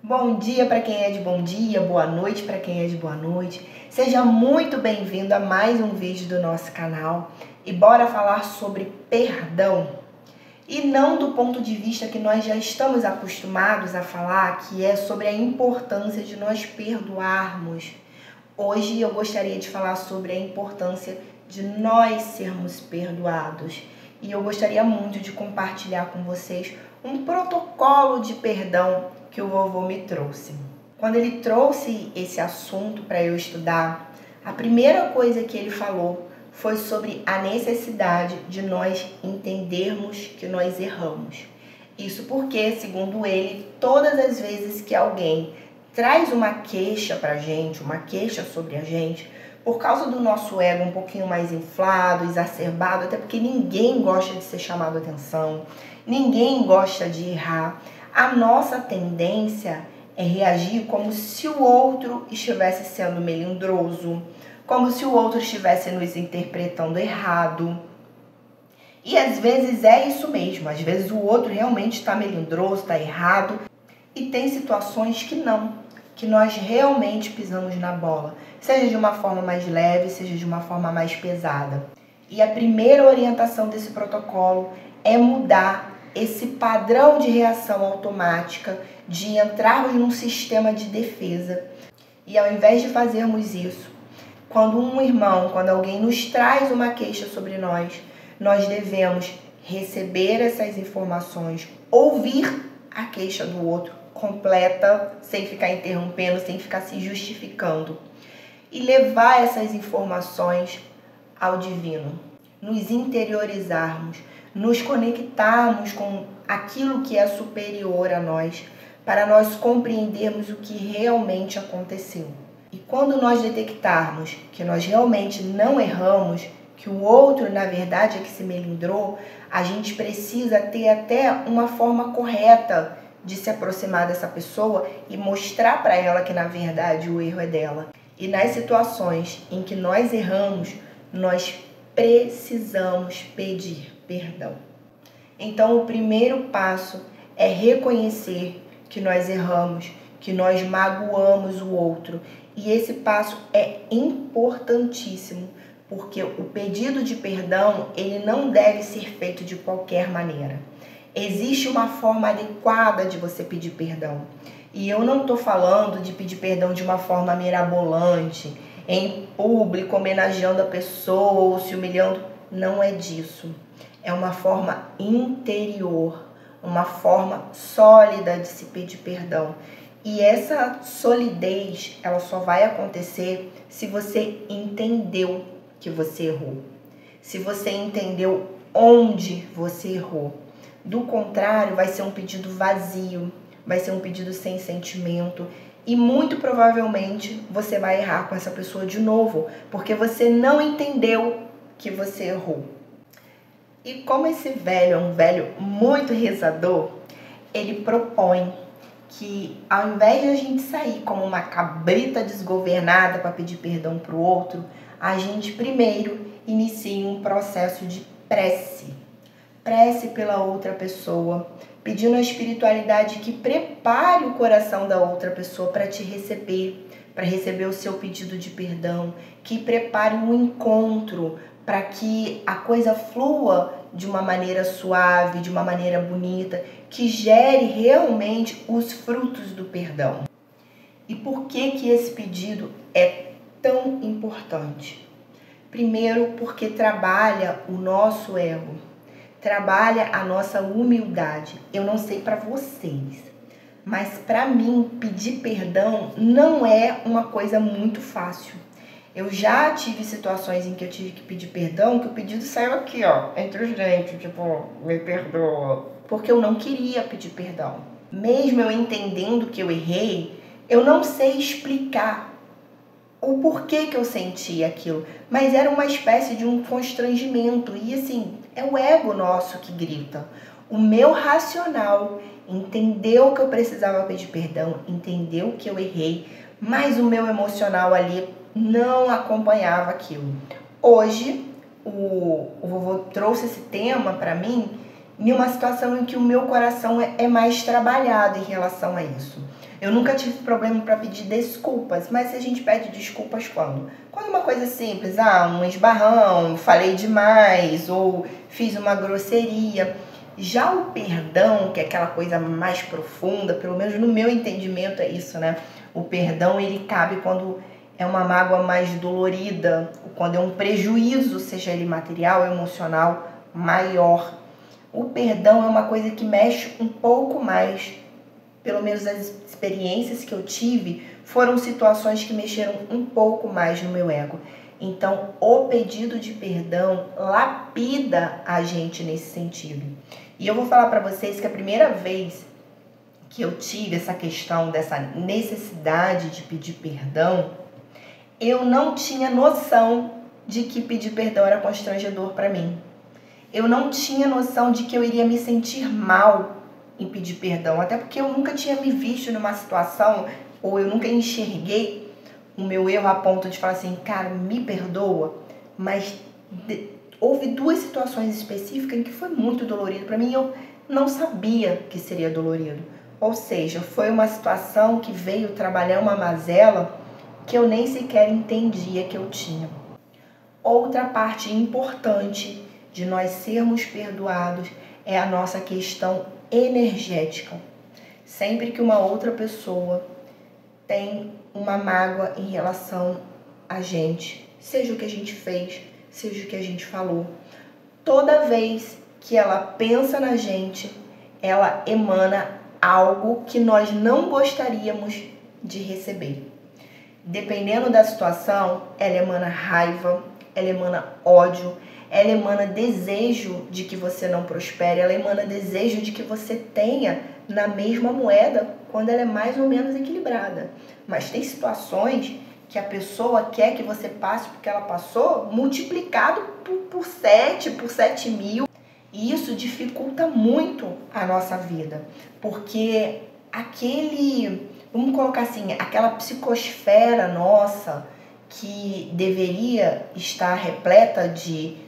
Bom dia para quem é de bom dia, boa noite para quem é de boa noite. Seja muito bem-vindo a mais um vídeo do nosso canal e bora falar sobre perdão. E não do ponto de vista que nós já estamos acostumados a falar, que é sobre a importância de nós perdoarmos. Hoje eu gostaria de falar sobre a importância de nós sermos perdoados. E eu gostaria muito de compartilhar com vocês um protocolo de perdão que o vovô me trouxe. Quando ele trouxe esse assunto para eu estudar, a primeira coisa que ele falou foi sobre a necessidade de nós entendermos que nós erramos. Isso porque, segundo ele, todas as vezes que alguém traz uma queixa pra gente, uma queixa sobre a gente, por causa do nosso ego um pouquinho mais inflado, exacerbado, até porque ninguém gosta de ser chamado a atenção, ninguém gosta de errar, a nossa tendência é reagir como se o outro estivesse sendo melindroso, como se o outro estivesse nos interpretando errado. E às vezes é isso mesmo, às vezes o outro realmente está melindroso, está errado, e tem situações que não, que nós realmente pisamos na bola, seja de uma forma mais leve, seja de uma forma mais pesada. E a primeira orientação desse protocolo é mudar esse padrão de reação automática, de entrarmos num sistema de defesa. E ao invés de fazermos isso, quando um irmão, quando alguém nos traz uma queixa sobre nós devemos receber essas informações, ouvir a queixa do outro completa, sem ficar interrompendo, sem ficar se justificando, e levar essas informações ao divino, nos interiorizarmos, nos conectarmos com aquilo que é superior a nós, para nós compreendermos o que realmente aconteceu. E quando nós detectarmos que nós realmente não erramos, que o outro, na verdade, é que se melindrou, a gente precisa ter até uma forma correta de se aproximar dessa pessoa e mostrar para ela que, na verdade, o erro é dela. E nas situações em que nós erramos, nós precisamos pedir perdão. Então, o primeiro passo é reconhecer que nós erramos, que nós magoamos o outro. E esse passo é importantíssimo, porque o pedido de perdão, ele não deve ser feito de qualquer maneira. Existe uma forma adequada de você pedir perdão. E eu não estou falando de pedir perdão de uma forma mirabolante, em público, homenageando a pessoa ou se humilhando. Não é disso. É uma forma interior, uma forma sólida de se pedir perdão. E essa solidez, ela só vai acontecer se você entendeu que você errou. Se você entendeu onde você errou. Do contrário, vai ser um pedido vazio, vai ser um pedido sem sentimento e muito provavelmente você vai errar com essa pessoa de novo, porque você não entendeu que você errou. E como esse velho é um velho muito rezador, ele propõe que ao invés de a gente sair como uma cabrita desgovernada para pedir perdão para o outro, a gente primeiro inicie um processo de prece. Prece pela outra pessoa, pedindo à espiritualidade que prepare o coração da outra pessoa para te receber, para receber o seu pedido de perdão, que prepare um encontro para que a coisa flua de uma maneira suave, de uma maneira bonita, que gere realmente os frutos do perdão. E por que esse pedido é tão importante? Primeiro, porque trabalha o nosso ego, trabalha a nossa humildade. Eu não sei para vocês, mas para mim pedir perdão não é uma coisa muito fácil. Eu já tive situações em que eu tive que pedir perdão, que o pedido saiu aqui, ó, entre os dentes, tipo, me perdoa. Porque eu não queria pedir perdão. Mesmo eu entendendo que eu errei, eu não sei explicar o porquê que eu senti aquilo. Mas era uma espécie de um constrangimento. E assim, é o ego nosso que grita. O meu racional entendeu que eu precisava pedir perdão, entendeu que eu errei, mas o meu emocional ali não acompanhava aquilo. Hoje, o vovô trouxe esse tema para mim em uma situação em que o meu coração é mais trabalhado em relação a isso. Eu nunca tive problema para pedir desculpas, mas a gente pede desculpas quando? Quando uma coisa simples, um esbarrão, falei demais ou fiz uma grosseria. Já o perdão, que é aquela coisa mais profunda, pelo menos no meu entendimento é isso, né? O perdão, ele cabe quando é uma mágoa mais dolorida, quando é um prejuízo, seja ele material ou emocional, maior. O perdão é uma coisa que mexe um pouco mais, pelo menos as experiências que eu tive, foram situações que mexeram um pouco mais no meu ego. Então, o pedido de perdão lapida a gente nesse sentido. E eu vou falar para vocês que a primeira vez que eu tive essa questão dessa necessidade de pedir perdão, eu não tinha noção de que pedir perdão era constrangedor para mim. Eu não tinha noção de que eu iria me sentir mal em pedir perdão, até porque eu nunca tinha me visto numa situação, ou eu nunca enxerguei o meu erro a ponto de falar assim, cara, me perdoa. Mas houve duas situações específicas em que foi muito dolorido para mim e eu não sabia que seria dolorido. Ou seja, foi uma situação que veio trabalhar uma mazela que eu nem sequer entendia que eu tinha. Outra parte importante de nós sermos perdoados é a nossa questão energética. Sempre que uma outra pessoa tem uma mágoa em relação a gente, seja o que a gente fez, seja o que a gente falou, toda vez que ela pensa na gente, ela emana algo que nós não gostaríamos de receber. Dependendo da situação, ela emana raiva, ela emana ódio, ela emana desejo de que você não prospere, ela emana desejo de que você tenha na mesma moeda quando ela é mais ou menos equilibrada. Mas tem situações que a pessoa quer que você passe porque ela passou multiplicado por 7, por 7.000. E isso dificulta muito a nossa vida, porque vamos colocar assim, aquela psicosfera nossa que deveria estar repleta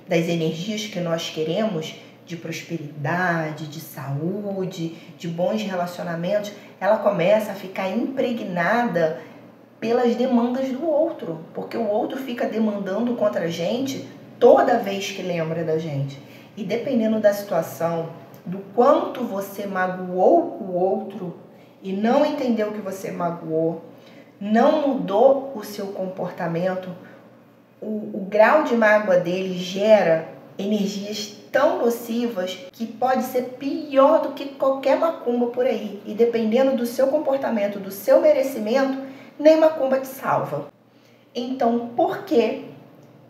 das energias que nós queremos, de prosperidade, de saúde, de bons relacionamentos, ela começa a ficar impregnada pelas demandas do outro, porque o outro fica demandando contra a gente toda vez que lembra da gente. E dependendo da situação, do quanto você magoou o outro e não entendeu que você magoou, não mudou o seu comportamento, o grau de mágoa dele gera energias tão nocivas que pode ser pior do que qualquer macumba por aí. E dependendo do seu comportamento, do seu merecimento, nem macumba te salva. Então, por que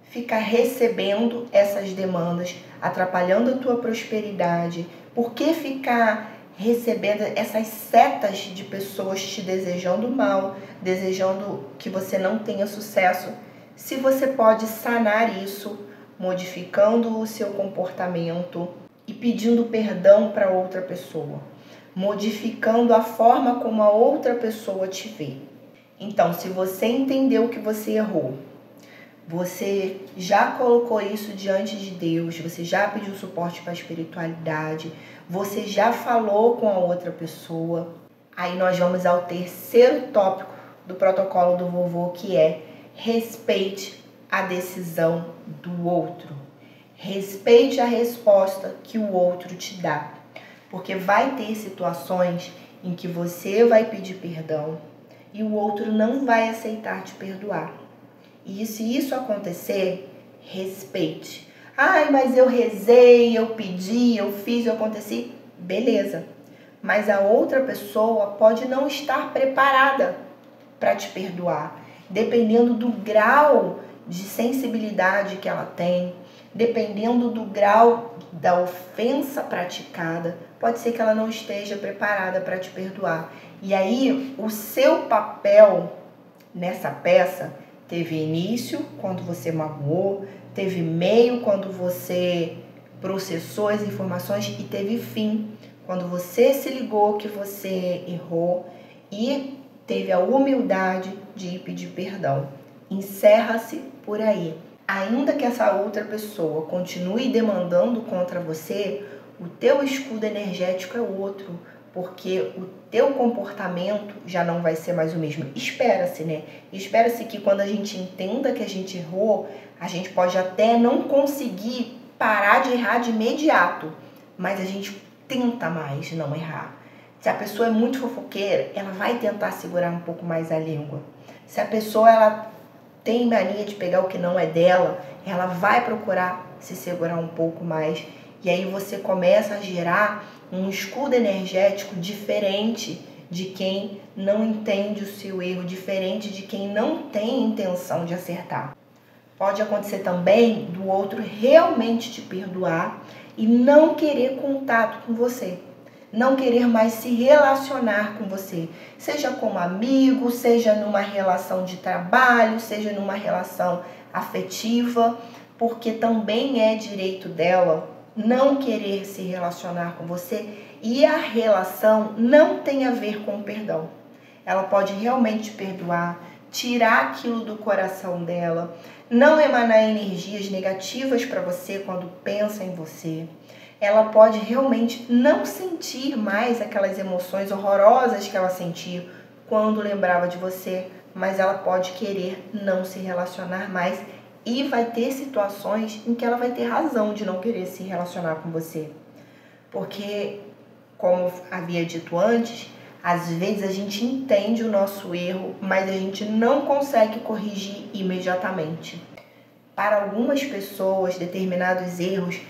ficar recebendo essas demandas, atrapalhando a tua prosperidade? Por que ficar recebendo essas setas de pessoas te desejando mal, desejando que você não tenha sucesso, se você pode sanar isso modificando o seu comportamento e pedindo perdão para outra pessoa, modificando a forma como a outra pessoa te vê? Então, se você entendeu que você errou, você já colocou isso diante de Deus, você já pediu suporte para a espiritualidade, você já falou com a outra pessoa, aí nós vamos ao terceiro tópico do protocolo do vovô, que é respeite a decisão do outro. Respeite a resposta que o outro te dá, porque vai ter situações em que você vai pedir perdão e o outro não vai aceitar te perdoar. E se isso acontecer, respeite. Ai, mas eu rezei, eu pedi, eu fiz, eu aconteci. Beleza. Mas a outra pessoa pode não estar preparada para te perdoar. Dependendo do grau de sensibilidade que ela tem, dependendo do grau da ofensa praticada, pode ser que ela não esteja preparada para te perdoar. E aí, o seu papel nessa peça teve início quando você magoou, teve meio quando você processou as informações e teve fim quando você se ligou que você errou e teve a humildade de ir pedir perdão. Encerra-se por aí. Ainda que essa outra pessoa continue demandando contra você, o teu escudo energético é outro. porque o teu comportamento já não vai ser mais o mesmo. Espera-se, né? Espera-se que quando a gente entenda que a gente errou, a gente pode até não conseguir parar de errar de imediato, mas a gente tenta mais não errar. Se a pessoa é muito fofoqueira, ela vai tentar segurar um pouco mais a língua. Se a pessoa ela tem mania de pegar o que não é dela, ela vai procurar se segurar um pouco mais. E aí você começa a gerar um escudo energético diferente de quem não entende o seu erro, diferente de quem não tem intenção de acertar. Pode acontecer também do outro realmente te perdoar e não querer contato com você, não querer mais se relacionar com você, seja como amigo, seja numa relação de trabalho, seja numa relação afetiva, porque também é direito dela não querer se relacionar com você e a relação não tem a ver com o perdão. Ela pode realmente perdoar, tirar aquilo do coração dela, não emanar energias negativas para você quando pensa em você. Ela pode realmente não sentir mais aquelas emoções horrorosas que ela sentia quando lembrava de você, mas ela pode querer não se relacionar mais e vai ter situações em que ela vai ter razão de não querer se relacionar com você. Porque, como havia dito antes, às vezes a gente entende o nosso erro, mas a gente não consegue corrigir imediatamente. Para algumas pessoas, determinados erros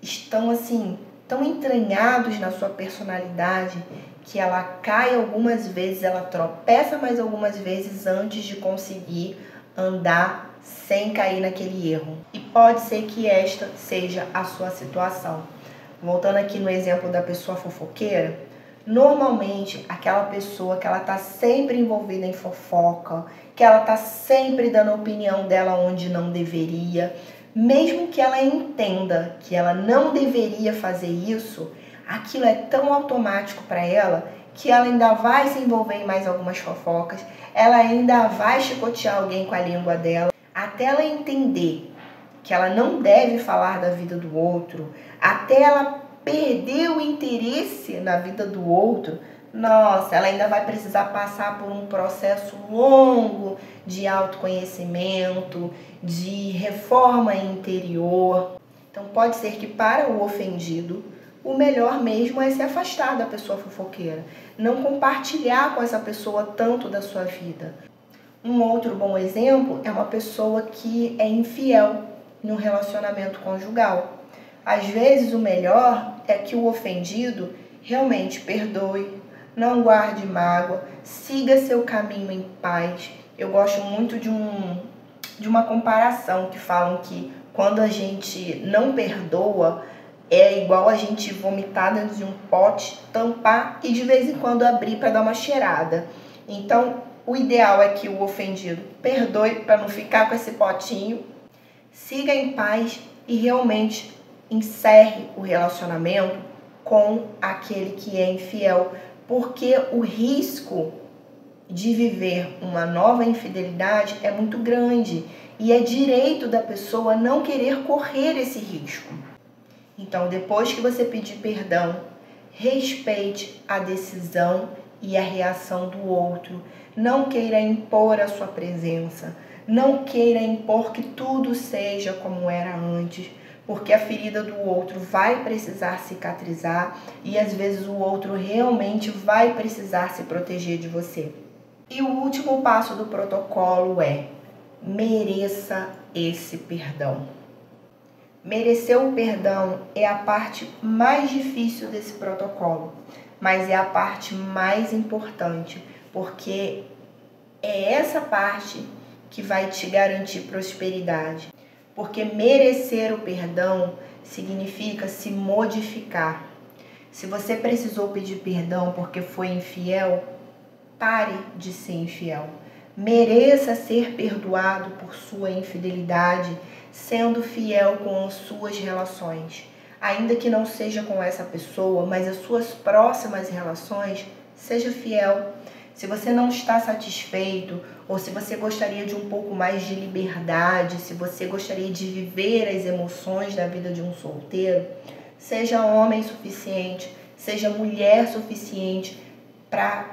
estão assim, tão entranhados na sua personalidade que ela cai algumas vezes, ela tropeça mais algumas vezes antes de conseguir andar sem cair naquele erro. E pode ser que esta seja a sua situação. Voltando aqui no exemplo da pessoa fofoqueira, normalmente aquela pessoa que ela está sempre envolvida em fofoca, que ela está sempre dando a opinião dela onde não deveria, mesmo que ela entenda que ela não deveria fazer isso, aquilo é tão automático para ela que ela ainda vai se envolver em mais algumas fofocas, ela ainda vai chicotear alguém com a língua dela, até ela entender que ela não deve falar da vida do outro, até ela perder o interesse na vida do outro. Nossa, ela ainda vai precisar passar por um processo longo de autoconhecimento, de reforma interior. Então pode ser que para o ofendido, o melhor mesmo é se afastar da pessoa fofoqueira, não compartilhar com essa pessoa tanto da sua vida. Um outro bom exemplo é uma pessoa que é infiel no relacionamento conjugal. Às vezes o melhor é que o ofendido realmente perdoe, não guarde mágoa, siga seu caminho em paz. Eu gosto muito de uma comparação que falam que quando a gente não perdoa, é igual a gente vomitar dentro de um pote, tampar e de vez em quando abrir para dar uma cheirada. Então, o ideal é que o ofendido perdoe para não ficar com esse potinho, siga em paz e realmente encerre o relacionamento com aquele que é infiel, porque o risco de viver uma nova infidelidade é muito grande e é direito da pessoa não querer correr esse risco. Então, depois que você pedir perdão, respeite a decisão e a reação do outro. Não queira impor a sua presença. Não queira impor que tudo seja como era antes, porque a ferida do outro vai precisar cicatrizar e às vezes o outro realmente vai precisar se proteger de você. E o último passo do protocolo é: mereça esse perdão. Merecer o perdão é a parte mais difícil desse protocolo, mas é a parte mais importante, porque é essa parte que vai te garantir prosperidade. Porque merecer o perdão significa se modificar. Se você precisou pedir perdão porque foi infiel, pare de ser infiel. Mereça ser perdoado por sua infidelidade, sendo fiel com as suas relações. Ainda que não seja com essa pessoa, mas as suas próximas relações, seja fiel. Se você não está satisfeito, ou se você gostaria de um pouco mais de liberdade, se você gostaria de viver as emoções da vida de um solteiro, seja homem suficiente, seja mulher suficiente para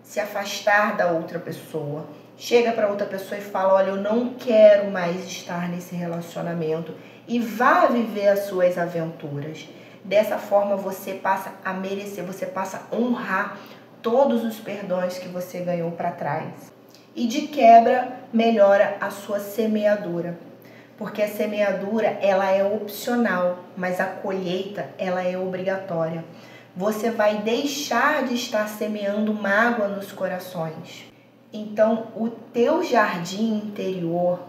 se afastar da outra pessoa. Chega para outra pessoa e fala, olha, eu não quero mais estar nesse relacionamento, e vá viver as suas aventuras. Dessa forma você passa a merecer, você passa a honrar todos os perdões que você ganhou para trás. E de quebra, melhora a sua semeadura. Porque a semeadura, ela é opcional, mas a colheita, ela é obrigatória. Você vai deixar de estar semeando mágoa nos corações. Então, o teu jardim interior,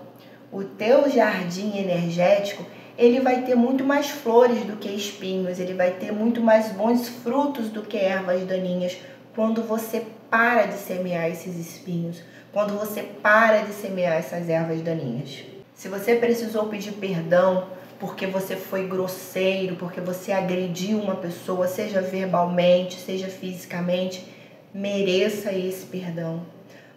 o teu jardim energético, ele vai ter muito mais flores do que espinhos, ele vai ter muito mais bons frutos do que ervas daninhas, quando você para de semear esses espinhos, quando você para de semear essas ervas daninhas. Se você precisou pedir perdão porque você foi grosseiro, porque você agrediu uma pessoa, seja verbalmente, seja fisicamente, mereça esse perdão.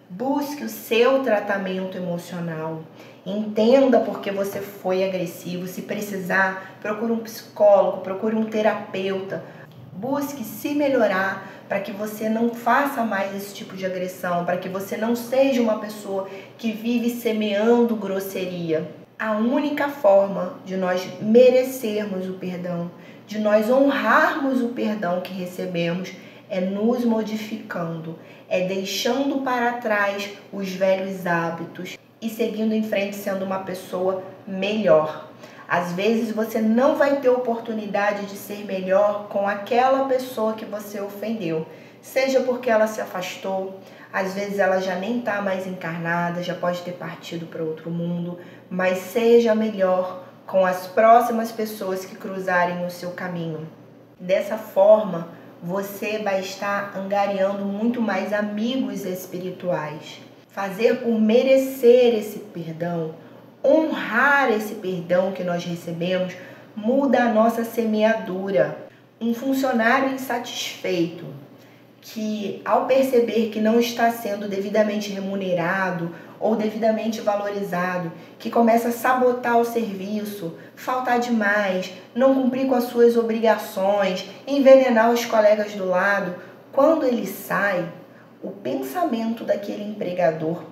Busque o seu tratamento emocional. Entenda porque você foi agressivo. Se precisar, procure um psicólogo, procure um terapeuta. Busque se melhorar para que você não faça mais esse tipo de agressão, para que você não seja uma pessoa que vive semeando grosseria. A única forma de nós merecermos o perdão, de nós honrarmos o perdão que recebemos, é nos modificando, é deixando para trás os velhos hábitos e seguindo em frente sendo uma pessoa melhor. Às vezes você não vai ter oportunidade de ser melhor com aquela pessoa que você ofendeu, seja porque ela se afastou, às vezes ela já nem está mais encarnada, já pode ter partido para outro mundo, mas seja melhor com as próximas pessoas que cruzarem o seu caminho. Dessa forma, você vai estar angariando muito mais amigos espirituais. Fazer por merecer esse perdão, honrar esse perdão que nós recebemos, muda a nossa semeadura. Um funcionário insatisfeito, que ao perceber que não está sendo devidamente remunerado ou devidamente valorizado, que começa a sabotar o serviço, faltar demais, não cumprir com as suas obrigações, envenenar os colegas do lado, quando ele sai, o pensamento daquele empregador,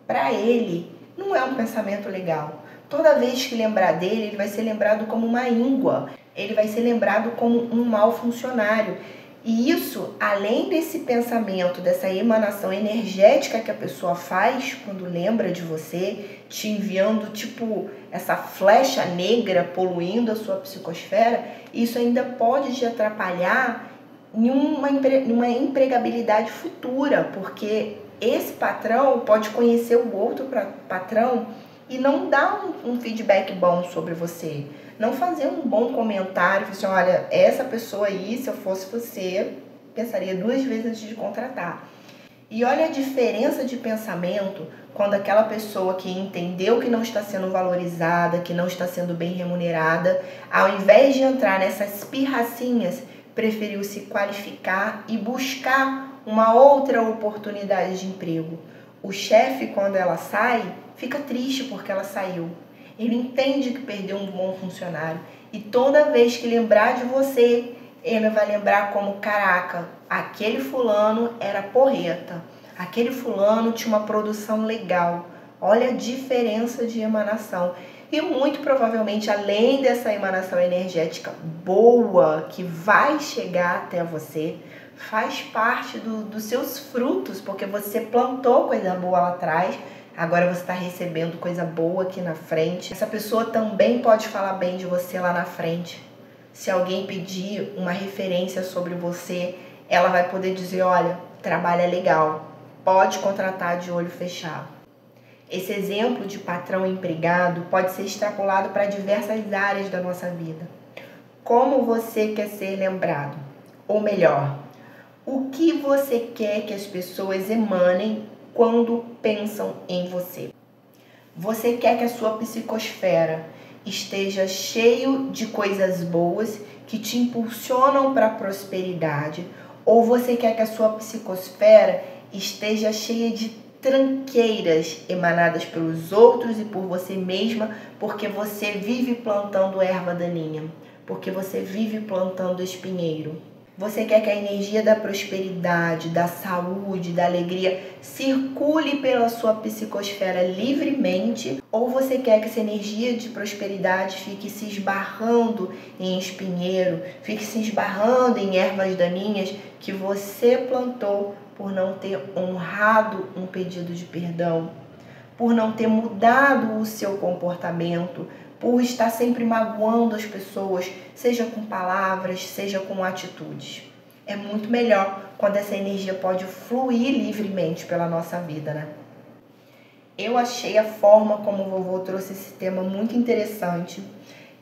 para ele, não é um pensamento legal. Toda vez que lembrar dele, ele vai ser lembrado como uma íngua, ele vai ser lembrado como um mau funcionário. E isso, além desse pensamento, dessa emanação energética que a pessoa faz quando lembra de você, te enviando tipo essa flecha negra poluindo a sua psicosfera, isso ainda pode te atrapalhar em uma empregabilidade futura, porque esse patrão pode conhecer o outro patrão e não dar um feedback bom sobre você. Não fazer um bom comentário, assim, olha, essa pessoa aí, se eu fosse você, pensaria 2 vezes antes de contratar. E olha a diferença de pensamento quando aquela pessoa que entendeu que não está sendo valorizada, que não está sendo bem remunerada, ao invés de entrar nessas pirracinhas, preferiu se qualificar e buscar uma outra oportunidade de emprego. O chefe, quando ela sai, fica triste porque ela saiu. Ele entende que perdeu um bom funcionário. E toda vez que lembrar de você, ele vai lembrar como, caraca, aquele fulano era porreta. Aquele fulano tinha uma produção legal. Olha a diferença de emanação. E muito provavelmente, além dessa emanação energética boa que vai chegar até você, faz parte dos seus frutos, porque você plantou coisa boa lá atrás, agora você está recebendo coisa boa aqui na frente. Essa pessoa também pode falar bem de você lá na frente. Se alguém pedir uma referência sobre você, ela vai poder dizer, olha, trabalho é legal, pode contratar de olho fechado. Esse exemplo de patrão empregado pode ser extrapolado para diversas áreas da nossa vida. Como você quer ser lembrado? Ou melhor, o que você quer que as pessoas emanem quando pensam em você? Você quer que a sua psicosfera esteja cheio de coisas boas que te impulsionam para a prosperidade? Ou você quer que a sua psicosfera esteja cheia de tranqueiras emanadas pelos outros e por você mesma, porque você vive plantando erva daninha, porque você vive plantando espinheiro? Você quer que a energia da prosperidade, da saúde, da alegria circule pela sua psicosfera livremente? Ou você quer que essa energia de prosperidade fique se esbarrando em espinheiro, fique se esbarrando em ervas daninhas que você plantou por não ter honrado um pedido de perdão, por não ter mudado o seu comportamento, por estar sempre magoando as pessoas, seja com palavras, seja com atitudes. É muito melhor quando essa energia pode fluir livremente pela nossa vida, né? Eu achei a forma como o vovô trouxe esse tema muito interessante.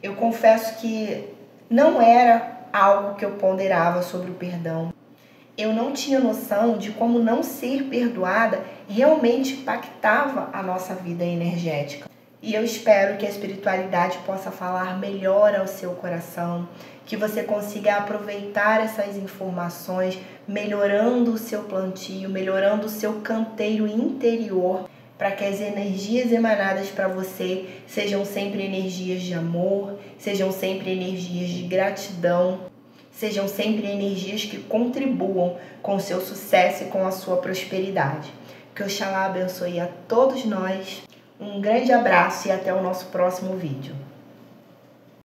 Eu confesso que não era algo que eu ponderava sobre o perdão. Eu não tinha noção de como não ser perdoada realmente impactava a nossa vida energética. E eu espero que a espiritualidade possa falar melhor ao seu coração, que você consiga aproveitar essas informações, melhorando o seu plantio, melhorando o seu canteiro interior, para que as energias emanadas para você sejam sempre energias de amor, sejam sempre energias de gratidão, sejam sempre energias que contribuam com o seu sucesso e com a sua prosperidade. Que Oxalá abençoe a todos nós. Um grande abraço e até o nosso próximo vídeo.